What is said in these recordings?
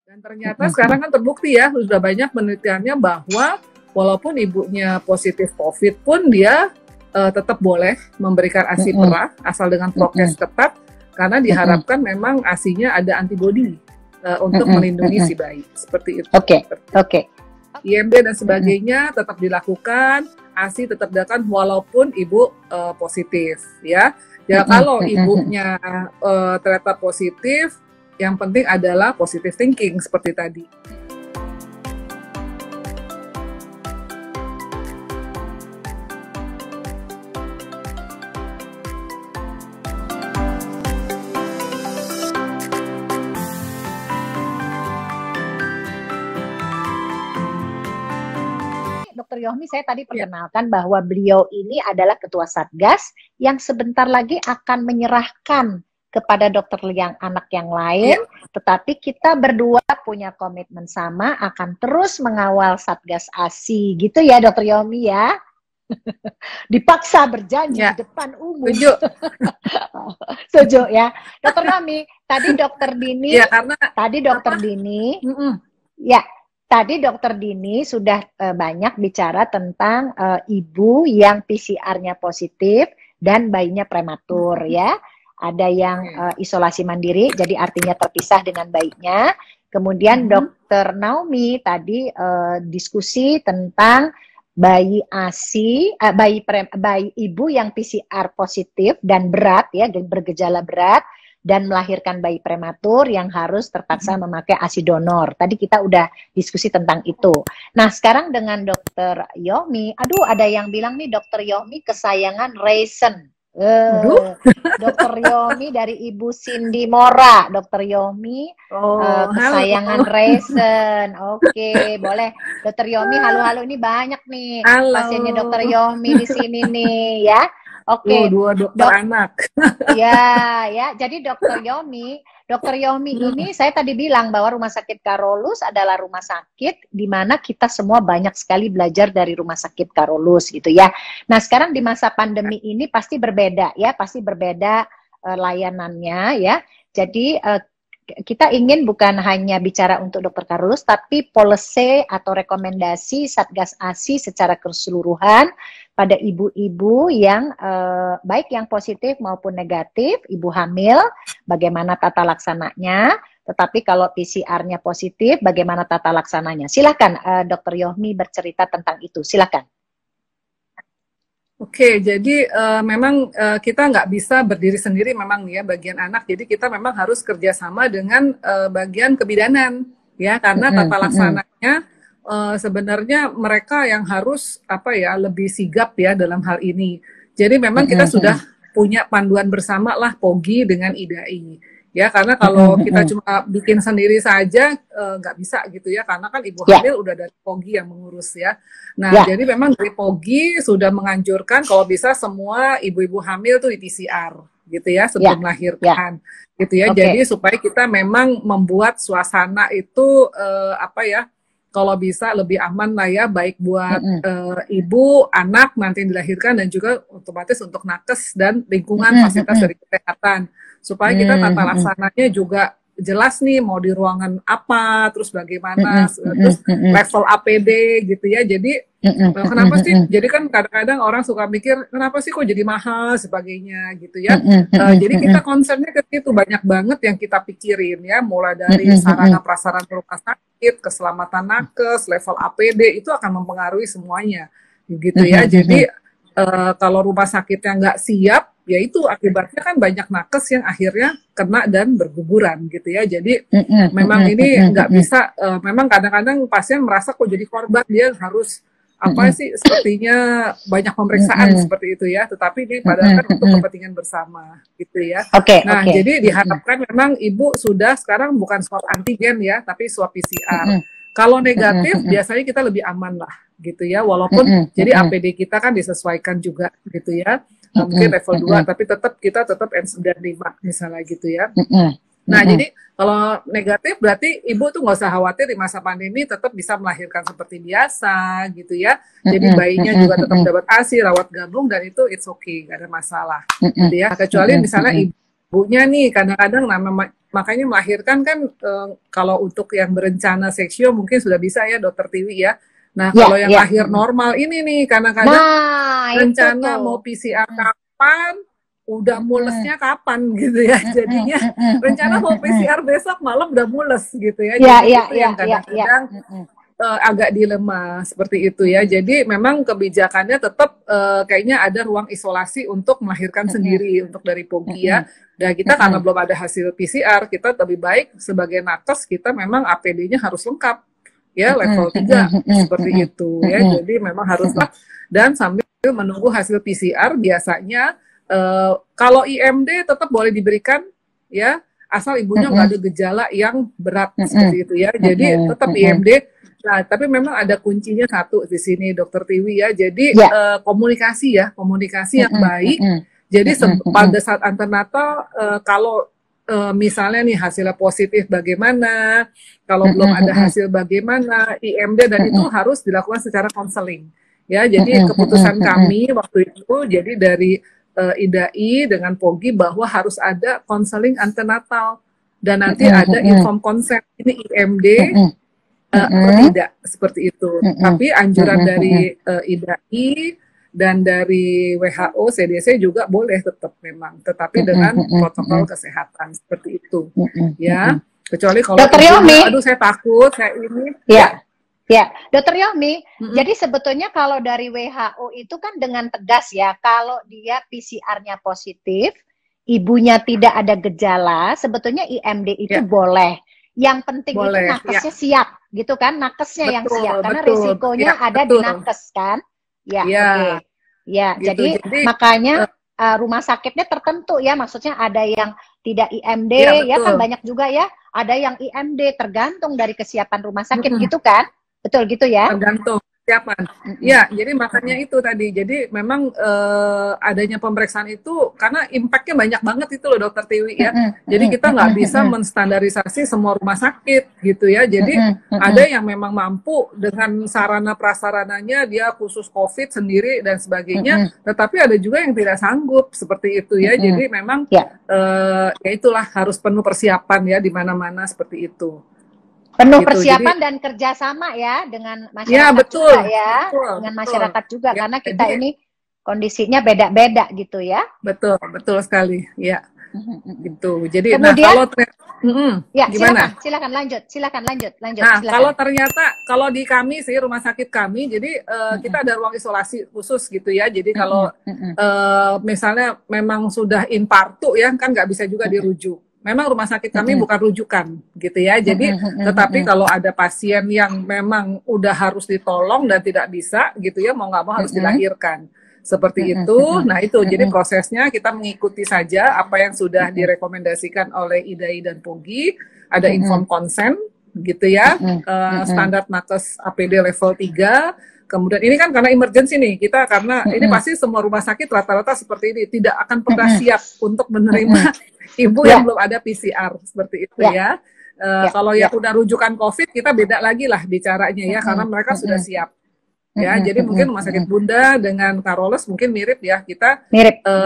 Dan ternyata sekarang kan terbukti ya, sudah banyak penelitiannya bahwa walaupun ibunya positif COVID pun dia tetap boleh memberikan ASI perah asal dengan prokes ketat, karena diharapkan memang ASI-nya ada antibodi untuk melindungi si bayi. Seperti itu. Oke. IMD dan sebagainya tetap dilakukan, ASI tetap dilakukan walaupun ibu positif ya. Ya kalau ibunya ternyata positif, yang penting adalah positive thinking seperti tadi. Dr. Yohmi, saya tadi perkenalkan bahwa beliau ini adalah ketua Satgas yang sebentar lagi akan menyerahkan kepada dokter yang anak yang lain, tetapi kita berdua punya komitmen sama akan terus mengawal Satgas ASI, gitu ya Dr. Yohmi ya. Dipaksa berjanji di depan umum. Setuju ya. Dr. Yohmi, tadi Dr. Dini, Tadi Dokter Dini sudah banyak bicara tentang ibu yang PCR-nya positif dan bayinya prematur ya. Ada yang isolasi mandiri, jadi artinya terpisah dengan bayinya. Kemudian Dokter Naomi tadi diskusi tentang bayi ASI, bayi ibu yang PCR positif dan berat ya, bergejala berat, dan melahirkan bayi prematur yang harus terpaksa memakai ASI donor. Tadi kita udah diskusi tentang itu. Nah, sekarang dengan Dokter Yohmi, ada yang bilang nih Dokter Yohmi kesayangan Raisin. Dokter Yohmi dari Ibu Cindy Mora, Dokter Yohmi kesayangan Raisin. Oke, boleh. Dokter Yohmi, halo-halo, ini banyak nih pasiennya Dokter Yohmi di sini nih ya. Oke, dua dokter anak. Ya. Jadi Dokter Yohmi ini saya tadi bilang bahwa Rumah Sakit Karolus adalah rumah sakit di mana kita semua banyak sekali belajar dari Rumah Sakit Karolus gitu ya. Nah, sekarang di masa pandemi ini pasti berbeda ya, layanannya ya. Jadi kita ingin bukan hanya bicara untuk Dokter Karolus, tapi policy atau rekomendasi Satgas ASI secara keseluruhan pada ibu-ibu yang baik yang positif maupun negatif, ibu hamil, bagaimana tata laksananya, tetapi kalau PCR-nya positif, bagaimana tata laksananya. Silakan Dokter Yohmi bercerita tentang itu, silakan. Oke, jadi memang kita nggak bisa berdiri sendiri memang ya bagian anak, jadi kita memang harus kerjasama dengan bagian kebidanan ya, karena tata laksananya sebenarnya mereka yang harus lebih sigap ya dalam hal ini. Jadi memang kita sudah punya panduan bersama lah POGI dengan IDAI ya, karena kalau kita cuma bikin sendiri saja nggak bisa gitu ya, karena kan ibu hamil udah dari POGI yang mengurus ya. Nah jadi memang dari POGI sudah menganjurkan kalau bisa semua ibu-ibu hamil tuh di PCR gitu ya sebelum melahirkan gitu ya. Jadi supaya kita memang membuat suasana itu kalau bisa lebih aman lah ya, baik buat ibu, anak nanti yang dilahirkan, dan juga otomatis untuk nakes dan lingkungan fasilitas dari kesehatan, supaya kita tata laksananya juga jelas nih, mau di ruangan apa, terus bagaimana, terus level APD gitu ya. Jadi kenapa sih? Jadi kan kadang-kadang orang suka mikir kenapa sih kok jadi mahal sebagainya gitu ya. Jadi kita concernnya ke situ, banyak banget yang kita pikirin ya, mulai dari sarana prasarana rumah sakit, keselamatan nakes, level APD itu akan mempengaruhi semuanya gitu ya. Jadi kalau rumah sakitnya nggak siap, ya itu akibatnya kan banyak nakes yang akhirnya kena dan berguguran gitu ya. Jadi memang ini nggak bisa, memang kadang-kadang pasien merasa kok jadi korban, dia harus sepertinya banyak pemeriksaan seperti itu ya, tetapi ini padahal kan untuk kepentingan bersama gitu ya. Jadi diharapkan memang ibu sudah sekarang bukan swab antigen ya, tapi swab PCR. Kalau negatif biasanya kita lebih aman lah gitu ya, walaupun jadi APD kita kan disesuaikan juga gitu ya, mungkin level 2 tapi kita tetap N95 misalnya gitu ya. Nah jadi kalau negatif berarti ibu tuh nggak usah khawatir, di masa pandemi tetap bisa melahirkan seperti biasa gitu ya. Jadi bayinya juga tetap dapat ASI, rawat gabung, dan itu it's okay, nggak ada masalah gitu ya. Kecuali misalnya ibu ibunya nih kadang-kadang makanya melahirkan kan kalau untuk yang berencana seksio mungkin sudah bisa ya Dokter Tiwi ya. Nah, kalau yang lahir normal ini nih kadang-kadang rencana mau PCR kapan, udah mulesnya kapan gitu ya. Jadinya rencana mau PCR besok malam udah mules gitu ya. Jadi itu yang kadang-kadang agak dilema seperti itu ya. Jadi memang kebijakannya tetap kayaknya ada ruang isolasi untuk melahirkan sendiri untuk dari POGI ya. Dan kita karena belum ada hasil PCR, kita lebih baik sebagai nakes kita memang APD-nya harus lengkap ya, level 3 seperti itu ya. Jadi memang haruslah, dan sambil menunggu hasil PCR biasanya kalau IMD tetap boleh diberikan ya, asal ibunya nggak ada gejala yang berat seperti itu ya. Jadi tetap IMD. Nah, tapi memang ada kuncinya satu di sini Dokter Tiwi ya. Jadi komunikasi yang baik. Jadi pada saat antenatal kalau misalnya nih hasilnya positif bagaimana, kalau belum ada hasil bagaimana, IMD, dan itu harus dilakukan secara konseling. Ya, jadi keputusan kami waktu itu jadi dari IDAI dengan POGI bahwa harus ada konseling antenatal dan nanti ada inform consent ini IMD atau tidak seperti itu. Tapi anjuran dari IDAI dan dari WHO, CDC juga boleh tetap memang, tetapi dengan protokol kesehatan seperti itu. Ya, kecuali kalau Dokter Yomi, aduh saya takut, saya ini. Ya, Dokter Yomi, jadi sebetulnya kalau dari WHO itu kan dengan tegas ya, kalau dia PCR-nya positif, ibunya tidak ada gejala, sebetulnya IMD itu boleh. Yang penting itu nakesnya siap, gitu kan? Nakesnya yang siap, karena risikonya ada di nakes kan? Ya, ya. Gitu. Jadi makanya rumah sakitnya tertentu ya, maksudnya ada yang tidak IMD, ya kan banyak juga ya, ada yang IMD tergantung dari kesiapan rumah sakit gitu kan? Betul gitu ya? Tergantung kesiapan. Ya, jadi makanya itu tadi. Jadi memang adanya pemeriksaan itu karena impact-nya banyak banget itu loh Dokter Tiwi ya. Jadi kita nggak bisa menstandarisasi semua rumah sakit gitu ya. Jadi ada yang memang mampu dengan sarana prasarananya, dia khusus COVID sendiri dan sebagainya. Tetapi ada juga yang tidak sanggup seperti itu ya. Jadi memang ya itulah harus penuh persiapan ya di mana-mana seperti itu. Penuh gitu, persiapan dan kerjasama ya dengan masyarakat juga ya, dengan masyarakat juga karena kita ini kondisinya beda-beda gitu ya. Betul sekali ya. Gitu. Jadi kemudian, ya gimana? Silakan lanjut. Nah, silakan. kalau ternyata kalau di kami sih rumah sakit kami, jadi kita ada ruang isolasi khusus gitu ya. Jadi kalau misalnya memang sudah infartu ya kan nggak bisa juga dirujuk. Memang rumah sakit kami bukan rujukan gitu ya. Jadi tetapi kalau ada pasien yang memang udah harus ditolong dan tidak bisa gitu ya, mau nggak mau harus dilahirkan. Seperti itu. Nah, itu jadi prosesnya kita mengikuti saja apa yang sudah direkomendasikan oleh IDAI dan POGI. Ada inform consent gitu ya. Standar nakes APD level 3. Kemudian ini kan karena emergency nih, kita karena ini pasti semua rumah sakit rata-rata seperti ini, tidak akan pernah siap untuk menerima ibu yang belum ada PCR seperti itu ya. Kalau yang udah rujukan COVID kita beda lagi lah bicaranya ya, karena mereka sudah siap. Ya, jadi mungkin rumah sakit Bunda dengan Carolus mungkin mirip ya, kita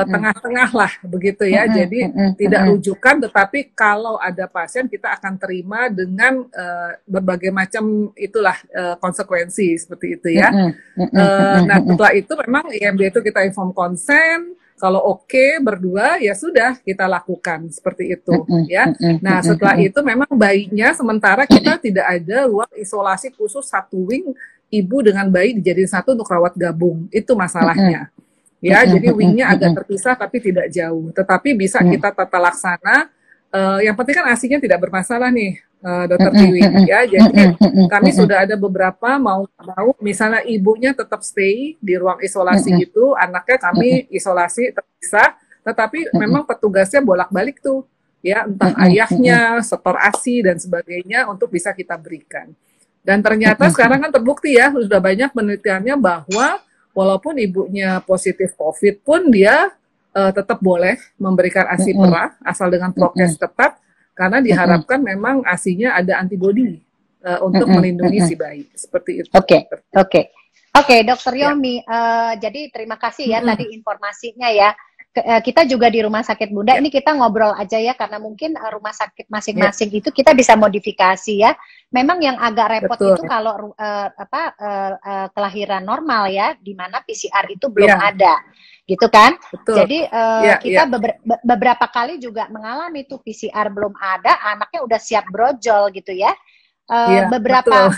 tengah-tengah lah begitu ya. Jadi tidak rujukan, tetapi kalau ada pasien kita akan terima dengan berbagai macam itulah konsekuensi seperti itu ya. Nah, setelah itu memang IMD itu kita inform consent. Kalau oke berdua ya sudah kita lakukan seperti itu ya. Nah, setelah itu memang bayinya sementara kita tidak ada ruang isolasi khusus satu wing ibu dengan bayi dijadiin satu untuk rawat gabung. Itu masalahnya. Ya, jadi wingnya agak terpisah tapi tidak jauh. Tetapi bisa kita tata laksana. Yang penting kan ASI-nya tidak bermasalah nih, Dokter Tiwi ya. Jadi kami sudah ada beberapa mau misalnya ibunya tetap stay di ruang isolasi gitu, anaknya kami isolasi terpisah, tetapi memang petugasnya bolak-balik tuh ya, entah ayahnya, setor ASI dan sebagainya untuk bisa kita berikan. Dan ternyata sekarang kan terbukti ya, sudah banyak penelitiannya bahwa walaupun ibunya positif COVID pun dia tetap boleh memberikan ASI perah asal dengan prokes ketat, karena diharapkan memang ASI-nya ada antibodi untuk melindungi si bayi seperti itu. Oke, Dokter Yomi, jadi terima kasih ya tadi informasinya ya. kita juga di rumah sakit Bunda, ini kita ngobrol aja ya, karena mungkin rumah sakit masing-masing itu kita bisa modifikasi ya. Memang yang agak repot itu kalau kelahiran normal ya, di mana PCR itu belum ada, gitu kan? Jadi kita beberapa kali juga mengalami tuh PCR belum ada, anaknya udah siap brojol gitu ya. Beberapa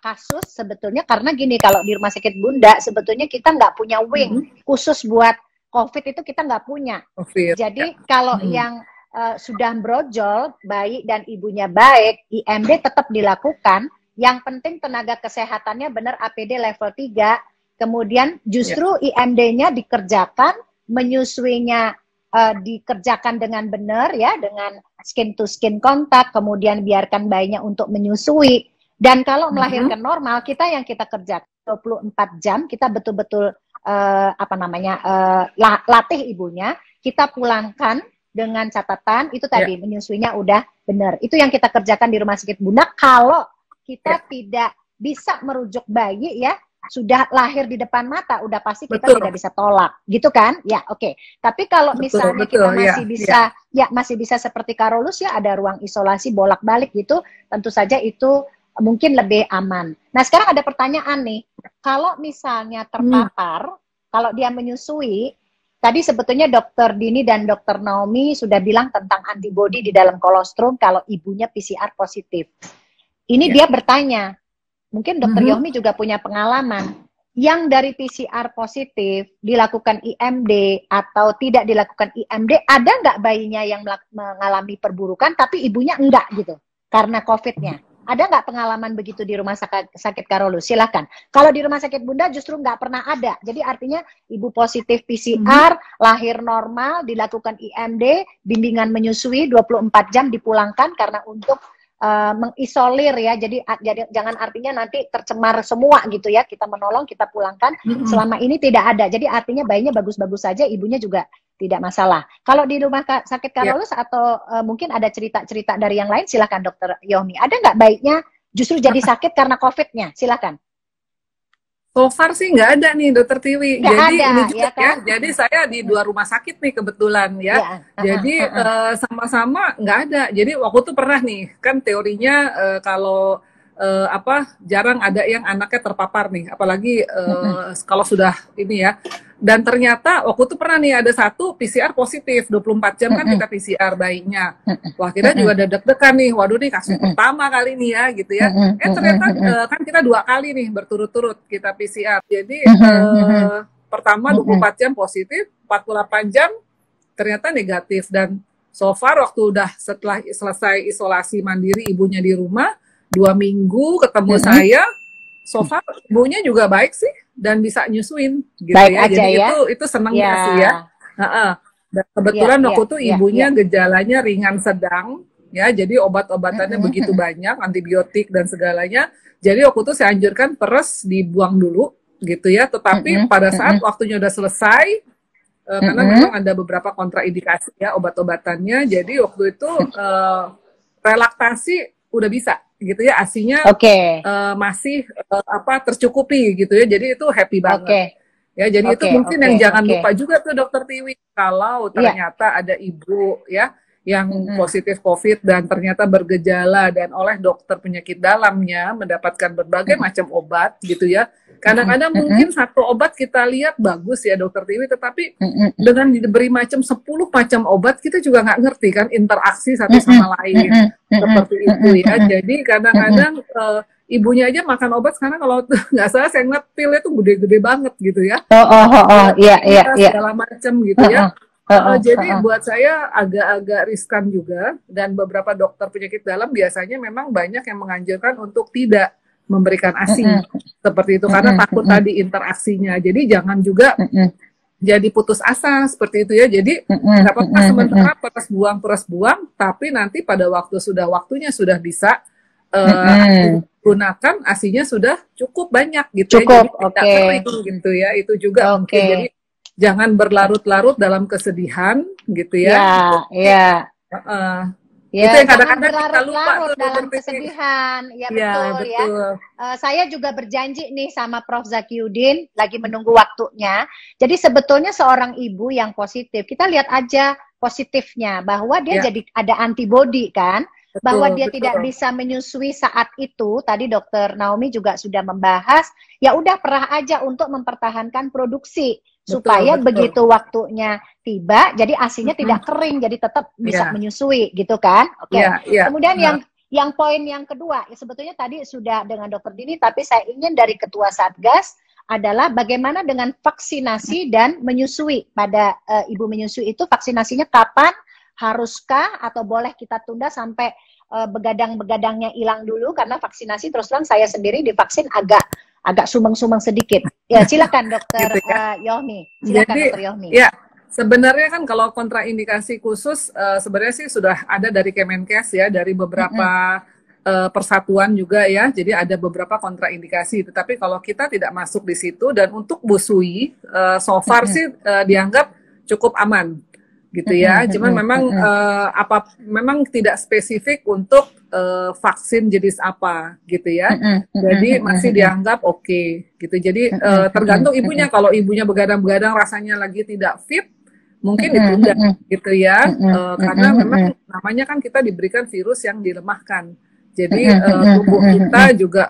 kasus sebetulnya karena gini, kalau di rumah sakit Bunda sebetulnya kita nggak punya wing khusus buat COVID, itu kita nggak punya. Jadi kalau yang sudah brojol, bayi dan ibunya baik, IMD tetap dilakukan. Yang penting tenaga kesehatannya benar APD level 3, kemudian justru IMD-nya dikerjakan, menyusuinya dikerjakan dengan benar ya, dengan skin to skin kontak, kemudian biarkan bayinya untuk menyusui. Dan kalau melahirkan normal, kita yang kita kerjakan 24 jam, kita betul-betul latih ibunya, kita pulangkan dengan catatan itu tadi menyusuinya udah benar. Itu yang kita kerjakan di rumah sakit Bunda. Kalau kita tidak bisa merujuk bayi ya, sudah lahir di depan mata, udah pasti kita tidak bisa tolak, gitu kan? Ya, oke. Tapi kalau misalnya kita masih bisa, masih bisa seperti Carolus ya, ada ruang isolasi bolak-balik gitu, tentu saja itu mungkin lebih aman. Nah, sekarang ada pertanyaan nih, kalau misalnya terpapar, kalau dia menyusui, tadi sebetulnya Dokter Dini dan Dokter Naomi sudah bilang tentang antibodi di dalam kolostrum kalau ibunya PCR positif. Ini dia bertanya, mungkin Dokter Yohmi juga punya pengalaman, yang dari PCR positif dilakukan IMD atau tidak dilakukan IMD, ada nggak bayinya yang mengalami perburukan tapi ibunya enggak gitu karena COVID-nya? Ada nggak pengalaman begitu di rumah sakit Carolus? Silakan. Kalau di rumah sakit Bunda justru nggak pernah ada. Jadi artinya ibu positif PCR, lahir normal, dilakukan IMD, bimbingan menyusui 24 jam, dipulangkan karena untuk mengisolir ya, jadi jangan artinya nanti tercemar semua gitu ya, kita menolong, kita pulangkan, selama ini tidak ada, jadi artinya bayinya bagus-bagus saja, ibunya juga tidak masalah. Kalau di rumah sakit Carolus atau mungkin ada cerita-cerita dari yang lain, silahkan Dokter Yohmi, ada nggak bayinya justru jadi sakit karena COVID-nya? Silahkan. So far sih nggak ada nih Dokter Tiwi. Nggak jadi ada, ini juga ya kan? Jadi saya di 2 rumah sakit nih kebetulan ya. Jadi sama-sama nggak ada. Jadi waktu itu pernah nih, kan teorinya kalau jarang ada yang anaknya terpapar nih, apalagi kalau sudah ini ya. Dan ternyata waktu itu pernah nih ada satu PCR positif, 24 jam kan kita PCR bayinya. Wah, kita juga ada deg-degan nih, waduh nih kasus pertama kali nih ya gitu ya. Ternyata kan kita 2 kali nih berturut-turut kita PCR. Jadi pertama 24 jam positif, 48 jam ternyata negatif. Dan so far waktu udah setelah selesai isolasi mandiri ibunya di rumah, 2 minggu ketemu saya, so far ibunya juga baik sih dan bisa nyusuin gitu baik ya. Aja jadi ya? itu senangnya sih ya. Dan kebetulan waktu itu ibunya gejalanya ringan sedang ya, jadi obat-obatannya begitu banyak, antibiotik dan segalanya. Jadi waktu itu saya anjurkan peres dibuang dulu gitu ya. Tetapi pada saat waktunya udah selesai, karena memang ada beberapa kontraindikasi ya obat-obatannya. Jadi waktu itu relaktasi udah bisa gitu ya, asinya masih tercukupi gitu ya, jadi itu happy banget ya. Jadi itu mungkin yang jangan lupa juga tuh Dokter Tiwi, kalau ternyata ada ibu ya yang positif COVID dan ternyata bergejala dan oleh dokter penyakit dalamnya mendapatkan berbagai macam obat gitu ya. Kadang-kadang mungkin satu obat kita lihat bagus ya Dokter Tiwi, tetapi dengan diberi 10 macam obat kita juga nggak ngerti kan interaksi satu sama lain seperti itu ya. Jadi kadang-kadang ibunya aja makan obat sekarang, kalau nggak salah saya ngeliat pilnya tuh gede-gede banget gitu ya. Iya. Segala macam gitu ya. Jadi buat saya agak-agak riskan juga, dan beberapa dokter penyakit dalam biasanya memang banyak yang menganjurkan untuk tidak memberikan ASI seperti itu karena takut tadi interaksinya. Jadi jangan juga jadi putus asa seperti itu ya. Jadi nggak apa-apa sementara peres buang, tapi nanti pada waktunya sudah bisa gunakan ASINya sudah cukup banyak gitu ya. Jadi tidak kering gitu ya. Itu juga mungkin. Jadi jangan berlarut-larut dalam kesedihan gitu ya. Ya, Itu yang jangan kadang-kadang kita lupa berlarut-larut tuh, dalam Dokter Titi. kesedihan. Ya, Ya, betul ya. betul. Saya juga berjanji nih sama Prof. Zakiuddin, lagi menunggu waktunya. Jadi sebetulnya seorang ibu yang positif, kita lihat aja positifnya, bahwa dia Ya, jadi ada antibodi kan, bahwa betul, dia tidak betul. bisa menyusui saat itu. Tadi Dokter Naomi juga sudah membahas, ya udah perah aja untuk mempertahankan produksi. Betul, Supaya betul. begitu waktunya tiba, jadi ASINya tidak kering, jadi tetap bisa Ya, menyusui gitu kan. Oke. ya, ya. Kemudian yang poin yang kedua, ya sebetulnya tadi sudah dengan Dokter Dini, tapi saya ingin dari Ketua Satgas adalah bagaimana dengan vaksinasi dan menyusui. Pada ibu menyusui itu vaksinasinya kapan, haruskah atau boleh kita tunda sampai begadang-begadangnya hilang dulu, karena vaksinasi terus terang saya sendiri divaksin agak sumeng-sumeng sedikit. Ya, silakan Dokter Gitu ya. Yohmi. Silakan Jadi, Dokter Yohmi. ya, sebenarnya kan kalau kontraindikasi khusus sebenarnya sih sudah ada dari Kemenkes ya, dari beberapa persatuan juga ya. Jadi ada beberapa kontraindikasi. Tetapi kalau kita tidak masuk di situ, dan untuk busui so far sih dianggap cukup aman gitu ya. Cuman memang memang tidak spesifik untuk vaksin jenis apa gitu ya. Jadi masih dianggap oke gitu. Jadi tergantung ibunya. Kalau ibunya begadang-begadang rasanya lagi tidak fit, mungkin ditunda gitu ya. Karena memang namanya kan kita diberikan virus yang dilemahkan. Jadi tubuh kita juga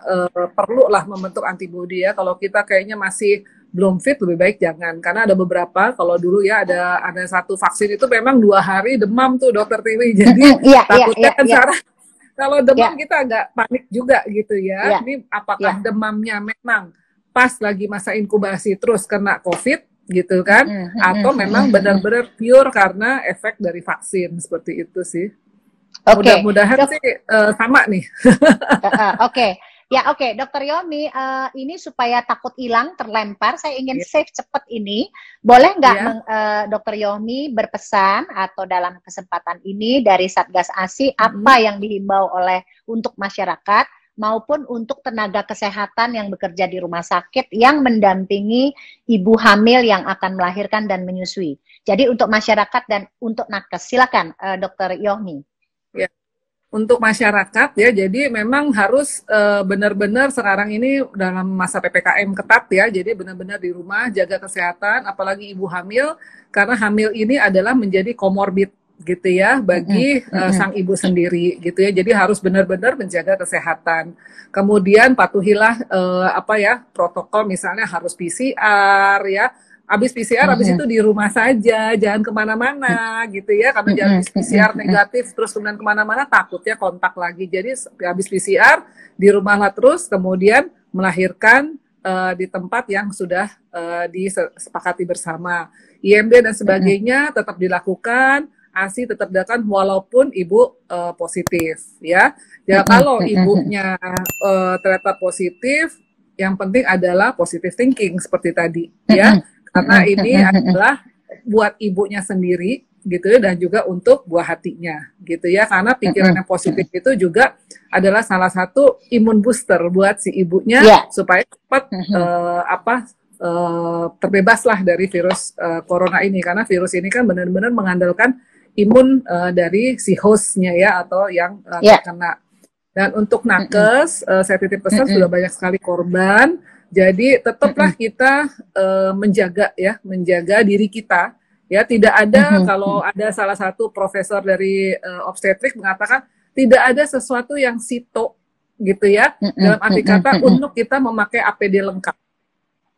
perlulah membentuk antibodi ya. Kalau kita kayaknya masih belum fit, lebih baik jangan. Karena ada beberapa, kalau dulu ya ada satu vaksin itu memang 2 hari demam tuh Dokter Tiwi. Jadi takutnya kan sekarang kalau demam kita agak panik juga gitu ya. Ini apakah demamnya memang pas lagi masa inkubasi terus kena COVID gitu kan? Atau memang benar-benar pure karena efek dari vaksin, seperti itu sih. Mudah-mudahan sih sama nih. Oke. Ya, oke, Dokter Yomi, ini supaya takut hilang, terlempar, saya ingin save cepet ini. Boleh nggak Dokter Yomi berpesan atau dalam kesempatan ini dari Satgas ASI apa yang dihimbau untuk masyarakat maupun untuk tenaga kesehatan yang bekerja di rumah sakit yang mendampingi ibu hamil yang akan melahirkan dan menyusui. Jadi untuk masyarakat dan untuk nakes, silakan Dokter Yomi. Ya. Untuk masyarakat ya, jadi memang harus benar-benar sekarang ini dalam masa PPKM ketat ya, jadi benar-benar di rumah jaga kesehatan, apalagi ibu hamil, karena hamil ini adalah menjadi komorbid gitu ya bagi sang ibu sendiri gitu ya, jadi harus benar-benar menjaga kesehatan. Kemudian patuhilah protokol, misalnya harus PCR ya. Habis PCR, habis itu di rumah saja, jangan kemana-mana gitu ya, karena jangan habis PCR negatif terus kemudian kemana-mana, takutnya kontak lagi. Jadi habis PCR di rumahlah terus, kemudian melahirkan di tempat yang sudah disepakati bersama. IMD dan sebagainya tetap dilakukan, ASI tetap dilakukan walaupun ibu positif ya. Ya kalau ibunya ternyata positif, yang penting adalah positive thinking seperti tadi ya. Karena ini adalah buat ibunya sendiri gitu ya, dan juga untuk buah hatinya gitu ya, karena pikiran yang positif itu juga adalah salah satu imun booster buat si ibunya supaya cepat terbebaslah dari virus corona ini, karena virus ini kan benar-benar mengandalkan imun dari si hostnya ya, atau yang terkena. Dan untuk nakes, saya titip pesan sudah banyak sekali korban. Jadi tetaplah kita menjaga diri kita ya. Tidak ada kalau ada salah satu profesor dari obstetrik mengatakan tidak ada sesuatu yang sito gitu ya, dalam arti kata untuk kita memakai APD lengkap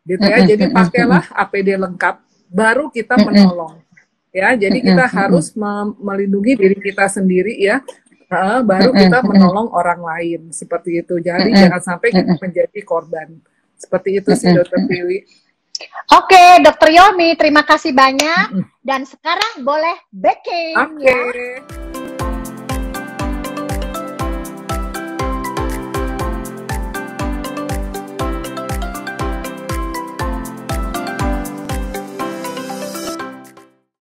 gitu ya. Jadi pakailah APD lengkap baru kita menolong ya. Jadi kita harus melindungi diri kita sendiri ya, baru kita menolong orang lain, seperti itu. Jadi jangan sampai kita menjadi korban. Seperti itu sih Dokter Tiwi. Oke, Dokter Yomi, terima kasih banyak. Dan sekarang boleh backing ya.